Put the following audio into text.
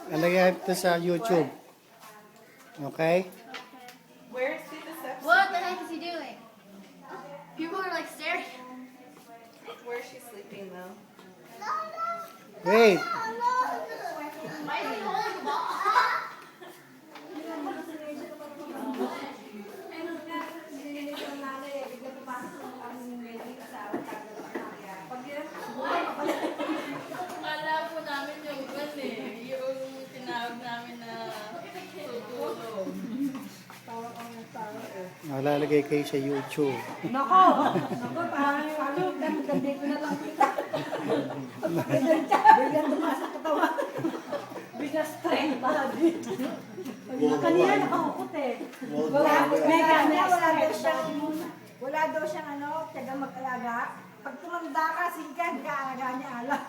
Alagay ito sa YouTube. Okay? Where's Tita Sepsi? What the heck is he doing? People are like staring. Where's she sleeping though? Wait. Why is he holding the ball? Akala po namin yung yung tinawag namin na tutulong. Lalagay kayo sa YouTube. Nako, parang ganda ko na lang kita. Bigyan tumaas ang katawan. Bigyan strength body. Kanina nakakukot eh. Wala daw siyang tiyagang mag-alaga. Pag tumanda ka, singkan ka, alaga niya alam.